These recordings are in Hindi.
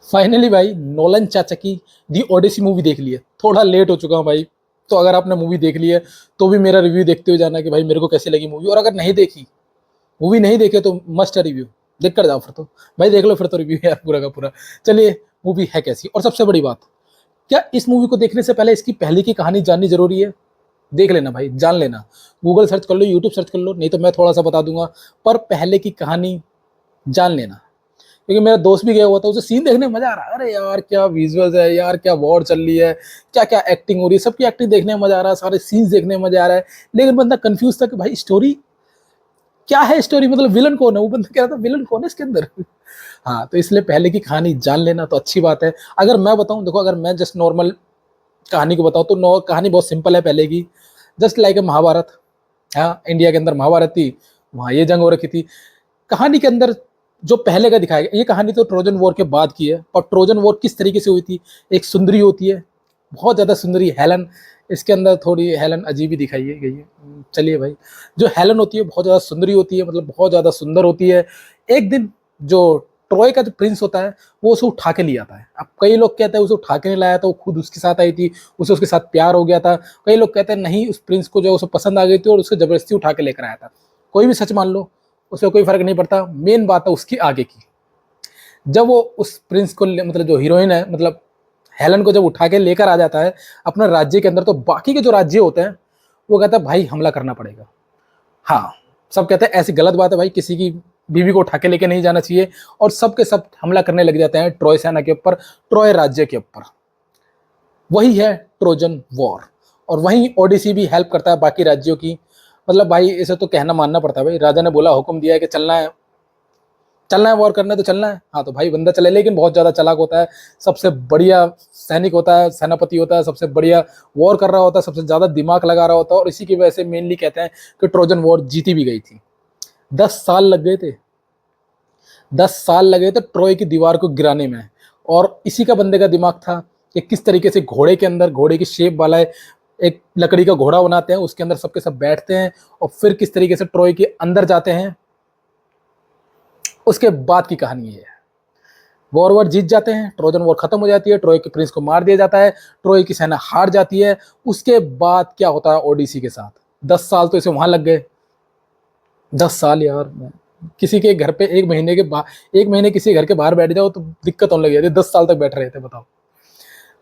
फाइनली भाई नोलन चाचा की दी ओडिसी मूवी देख ली है। थोड़ा लेट हो चुका हूँ भाई। तो अगर आपने मूवी देख ली है तो भी मेरा रिव्यू देखते हुए जाना कि भाई मेरे को कैसी लगी मूवी। और अगर नहीं देखी, मूवी नहीं देखे तो मस्ट रिव्यू देख कर जाओ फिर तो। भाई देख लो फिर तो रिव्यू यार पूरा का पूरा। चलिए, मूवी है कैसी। और सबसे बड़ी बात, क्या इस मूवी को देखने से पहले इसकी पहले की कहानी जाननी जरूरी है? देख लेना भाई, जान लेना। गूगल सर्च कर लो, यूट्यूब सर्च कर लो, नहीं तो मैं थोड़ा सा बता दूंगा। पर पहले की कहानी जान लेना। क्योंकि मेरा दोस्त भी गया हुआ था, उसे सीन देखने में मजा आ रहा है। अरे यार क्या विजुअल्स है यार, क्या वॉर चल रही है, क्या क्या एक्टिंग हो रही है, सबकी एक्टिंग देखने में मजा आ रहा है, सारे सीन्स देखने में मजा आ रहा है। लेकिन बंदा कंफ्यूज था कि भाई स्टोरी क्या है, स्टोरी मतलब विलन कौन है। वो बंदा कह रहा था विलन कौन है इसके अंदर। हाँ, तो इसलिए पहले की कहानी जान लेना तो अच्छी बात है। अगर मैं बताऊं, देखो अगर मैं जस्ट नॉर्मल कहानी को बताऊं तो कहानी बहुत सिंपल है पहले की। Just like a Mahabharat. हाँ, इंडिया के अंदर महाभारत थी, वहां ये जंग हो रखी थी। कहानी के अंदर जो पहले का दिखाया गया, ये कहानी तो ट्रोजन वॉर के बाद की है। और ट्रोजन वॉर किस तरीके से हुई थी, एक सुंदरी होती है, बहुत ज्यादा सुंदरी हेलन। इसके अंदर थोड़ी हेलन अजीब ही दिखाई है गई है। चलिए भाई, जो हेलन होती है बहुत ज्यादा सुंदरी होती है, मतलब बहुत ज्यादा सुंदर होती है। एक दिन जो ट्रॉय का जो प्रिंस होता है वो उसे उठा के ले आता है। अब कई लोग कहते हैं उसे उठा के नहीं लाया था, वो खुद उसके साथ आई थी, उसे उसके साथ प्यार हो गया था। कई लोग कहते हैं नहीं, उस प्रिंस को जो उसे पसंद आ गई थी और उसको जबरदस्ती उठा के लेकर आया था। कोई भी सच मान लो, उससे कोई फर्क नहीं पड़ता। मेन बात है उसकी आगे की। जब वो उस प्रिंस को मतलब जो हीरोइन है, मतलब हेलन को जब उठा के लेकर आ जाता है अपना राज्य के अंदर, तो बाकी के जो राज्य होते हैं वो कहता है भाई हमला करना पड़ेगा। हाँ, सब कहते हैं ऐसी गलत बात है भाई, किसी की बीवी को उठा के लेके नहीं जाना चाहिए। और सब के सब हमला करने लग जाते हैं ट्रॉय सेना के ऊपर, ट्रॉय राज्य के ऊपर। वही है ट्रोजन वॉर। और वहीं ओडिसी भी हेल्प करता है बाकी राज्यों की। मतलब भाई इसे तो कहना मानना पड़ता है भाई, राजा ने बोला, हुक्म दिया है कि चलना है, चलना है वॉर करना है तो चलना है। हाँ तो भाई बंदा चले, लेकिन बहुत ज्यादा चालाक होता है, सबसे बढ़िया सैनिक होता है, सेनापति होता है, सबसे बढ़िया वॉर कर रहा होता है, सबसे ज्यादा दिमाग लगा रहा होता है। और इसी की वजह से मेनली कहते हैं कि ट्रोजन वॉर जीती भी गई थी। 10 साल लग गए थे, 10 साल लगे थे ट्रॉय की दीवार को गिराने में। और इसी का बंदे का दिमाग था कि किस तरीके से घोड़े के अंदर, घोड़े की शेप वाला है, एक लकड़ी का घोड़ा बनाते हैं, उसके अंदर सबके सब बैठते हैं और फिर किस तरीके से ट्रॉय के अंदर जाते हैं। उसके बाद की कहानी ये है। वॉर जीत जाते हैं, ट्रोजन वॉर खत्म हो जाती है, ट्रॉय के प्रिंस को मार दिया जाता है, ट्रॉय की सेना हार जाती है। उसके बाद क्या होता है ओडीसी के साथ, 10 साल तो इसे वहां लग गए। 10 साल यार, किसी के घर पे 1 महीने के बाहर, 1 महीने किसी घर के बाहर बैठ जाओ तो दिक्कत होने लग जाती है। 10 साल तक बैठ रहे थे, बताओ।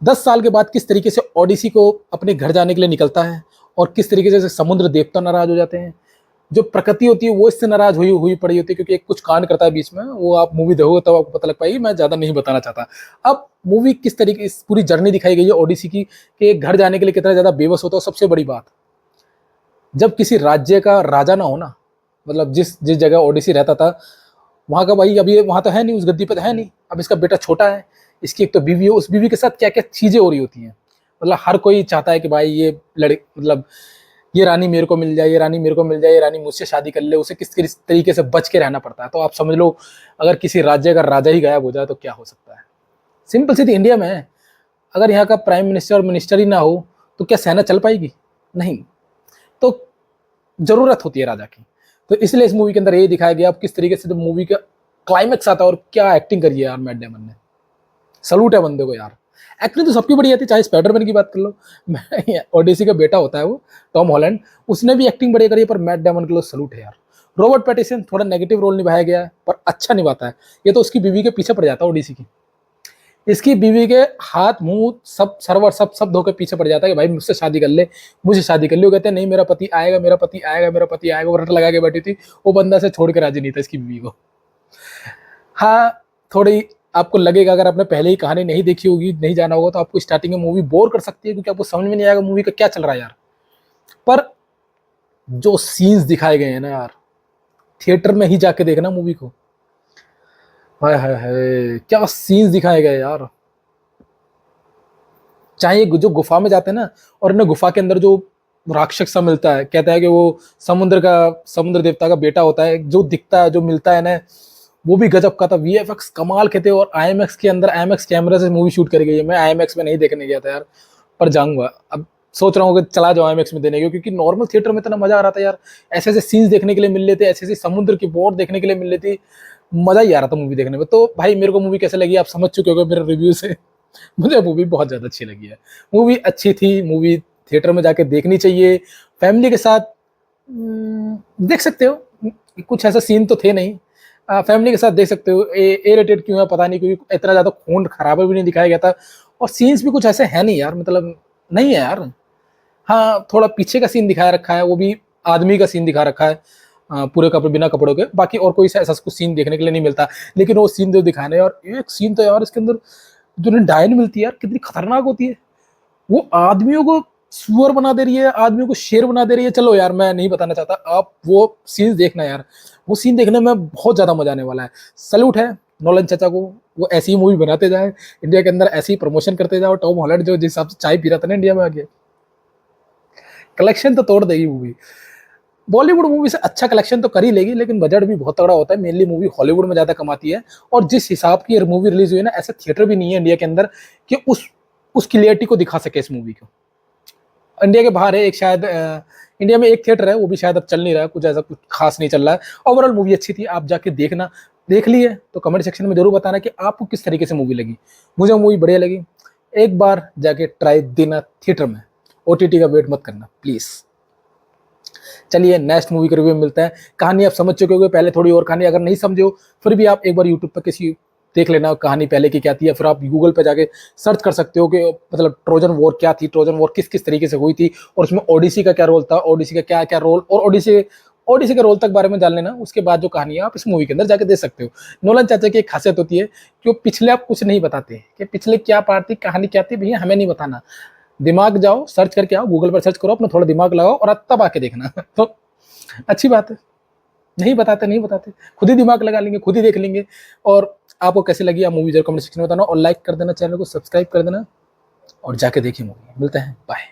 10 साल के बाद किस तरीके से ओडिसी को अपने घर जाने के लिए निकलता है और किस तरीके से समुद्र देवता नाराज हो जाते हैं। जो प्रकृति होती है वो इससे नाराज हुई पड़ी होती है, क्योंकि एक कुछ कांड करता है बीच में, वो आप मूवी देखोगे तब आपको पता लग पाएगी, मैं ज्यादा नहीं बताना चाहता। अब मूवी किस तरीके, इस पूरी जर्नी दिखाई गई है ओडिसी की, कि एक घर जाने के लिए कितना ज्यादा बेबस होता है। सबसे बड़ी बात, जब किसी राज्य का राजा ना हो ना, मतलब जिस जिस जगह ओडिसी रहता था वहां का भाई, अभी वहां तो है नहीं, उस गद्दी पे तो है नहीं। अब इसका बेटा छोटा है, इसकी एक तो बीवी है, उस बीवी के साथ क्या क्या चीजें हो रही होती हैं। मतलब हर कोई चाहता है कि भाई ये लड़े, मतलब ये रानी मेरे को मिल जाए, ये रानी मेरे को मिल जाए, ये रानी मुझसे शादी कर ले। उसे किस तरीके से बच के रहना पड़ता है। तो आप समझ लो, अगर किसी राज्य का राजा ही गायब हो जाए तो क्या हो सकता है। सिंपल सी इंडिया में है, अगर यहाँ का प्राइम मिनिस्टर और मिनिस्टर ही ना हो तो क्या सेना चल पाएगी? नहीं। तो जरूरत होती है राजा की। तो इसलिए इस मूवी के अंदर ये दिखाया गया अब किस तरीके से मूवी का क्लाइमेक्स आता है। और क्या एक्टिंग करी है यार मैट डेमन ने, सलूट है बंदे को यार। एक्टिंग तो सबकी बढ़िया थी, चाहे स्पाइडरमैन की बात कर लो, ओडिसी का बेटा होता है वो, टॉम हॉलैंड, उसने भी एक्टिंग बढ़िया करी है। पर मैट डेमन के लिए सलूट है यार। रॉबर्ट पैटिसन थोड़ा नेगेटिव रोल निभाया गया है पर अच्छा निभाता है। ये तो उसकी बीवी के पीछे पड़ जाता है ओडिसी की, इसकी बीवी के हाथ मुंह सब सर्वर सब सब धो के पीछे पड़ जाता है कि भाई मुझसे शादी कर ले, मुझे शादी कर ले। वो कहते हैं नहीं मेरा पति आएगा, मेरा पति आएगा, मेरा पति आएगा। वो रट लगा के बैठी थी, वो बंदा से छोड़ के राजी नहीं था इसकी बीवी को। हाँ, थोड़ी आपको लगेगा, अगर आपने पहले ही कहानी नहीं देखी होगी, नहीं जाना होगा, तो आपको स्टार्टिंग में मूवी बोर कर सकती है, क्योंकि आपको समझ में नहीं आएगा मूवी का क्या चल रहा है यार। पर जो सीन्स दिखाए गए हैं ना यार, थिएटर में ही जाके देखना मूवी को। हाय हाय हाय, क्या सीन्स दिखाए गए यार। चाहे जो गुफा में जाते हैं ना, और इन्हें गुफा के अंदर जो राक्षस सा मिलता है, कहता है कि वो समुद्र देवता का बेटा होता है, जो दिखता है, जो मिलता है ना, वो भी गजब का था। वीएफएक्स कमाल के थे। और आईएमएक्स के अंदर आईएमएक्स कैमरा से मूवी शूट करी गई है। मैं आईएमएक्स में नहीं देखने गया था यार, पर जाऊंगा अब। सोच रहा हूँ कि चला जाओ आईएमएक्स में देने के, क्योंकि नॉर्मल थिएटर में इतना मजा आ रहा था यार। ऐसे ऐसे सीन्स देखने के लिए मिल रहे थे, ऐसे ऐसे समुद्र की बोट देखने के लिए मिल रही थी। मजा ही आ रहा था मूवी देखने में। तो भाई मेरे को मूवी कैसे लगी आप समझ चुके होगे मेरे रिव्यू से। मुझे मूवी बहुत ज्यादा अच्छी लगी है। मूवी अच्छी थी, मूवी थिएटर में जाके देखनी चाहिए, फैमिली के साथ देख सकते हो। कुछ ऐसा सीन तो थे नहीं, फैमिली के साथ देख सकते हो। ए रेटेड क्यों है पता नहीं, क्योंकि इतना ज्यादा खून खराबा भी नहीं दिखाया गया था, और सीन्स भी कुछ ऐसे है नहीं यार, मतलब नहीं है यार। हाँ थोड़ा पीछे का सीन दिखाया रखा है, वो भी आदमी का सीन दिखा रखा है पूरे कपड़े बिना कपड़ों के, बाकी और कोई ऐसा कुछ सीन देखने के लिए नहीं मिलता। लेकिन वो सीन जो दिखाने, और एक सीन तो यार इसके अंदर जो डायन मिलती है यार कितनी खतरनाक होती है। वो आदमियों को सुअर बना दे रही है, आदमियों को शेर बना दे रही है। चलो यार मैं नहीं बताना चाहता, आप वो सीन देखना यार, वो सीन देखने में बहुत ज्यादा मजा आने वाला है। सल्यूट है नोलन चाचा को, वो ऐसी ही मूवी बनाते जाए, इंडिया के अंदर ऐसी प्रमोशन करते जाओ। टॉम हॉलैंड जो जिस हिसाब से चाय पी रहा था ना इंडिया में आके, कलेक्शन तो तोड़ देगी मूवी। बॉलीवुड मूवी से अच्छा कलेक्शन तो कर ही लेगी, लेकिन बजट भी बहुत तगड़ा होता है। मेनली मूवी हॉलीवुड में ज्यादा कमाती है, और जिस हिसाब की मूवी रिलीज हुई है ना, ऐसा थिएटर भी नहीं है इंडिया के अंदर कि उस क्लियरिटी को दिखा सके इस मूवी को। इंडिया के बाहर है एक, शायद इंडिया में एक थिएटर है, वो भी शायद अब चल नहीं रहा है, कुछ ऐसा कुछ खास नहीं चल रहा है। ओवरऑल मूवी अच्छी थी, आप जाके देखना। देख लिए तो कमेंट सेक्शन में जरूर बताना कि आपको किस तरीके से मूवी लगी। मुझे मूवी बढ़िया लगी, एक बार जाके ट्राई देना थिएटर में, ओटीटी का वेट मत करना प्लीज। चलिए नेक्स्ट मूवी के रिव्यू में मिलता है। कहानी आप समझ चुके होंगे पहले, थोड़ी और कहानी अगर नहीं समझे हो फिर भी आप एक बार यूट्यूब पर किसी देख लेना कहानी पहले की क्या थी, या फिर आप गूगल पे जाके सर्च कर सकते हो कि मतलब ट्रोजन वॉर क्या थी, ट्रोजन वॉर किस किस तरीके से हुई थी, और उसमें ओडिसी का क्या रोल था, ओडिसी का क्या क्या रोल, और ओडिसी के रोल तक बारे में जान लेना। उसके बाद जो कहानी है आप इस मूवी के अंदर जाके देख सकते हो। नोलन चाचा की एक खासियत होती है कि वो पिछले आप कुछ नहीं बताते कि पिछले क्या पार्ट थी, कहानी क्या थी, भैया हमें नहीं बताना। दिमाग जाओ सर्च करके आओ, गूगल पर सर्च करो, अपना थोड़ा दिमाग लगाओ और तब आके देखना। तो अच्छी बात है। नहीं बताते नहीं बताते, खुद ही दिमाग लगा लेंगे, खुद ही देख लेंगे। और आपको कैसी लगी आप मूवी जरूर कमेंट सेक्शन में बताना, और लाइक कर देना, चैनल को सब्सक्राइब कर देना, और जाके देखिए मूवी। मिलते हैं, बाय।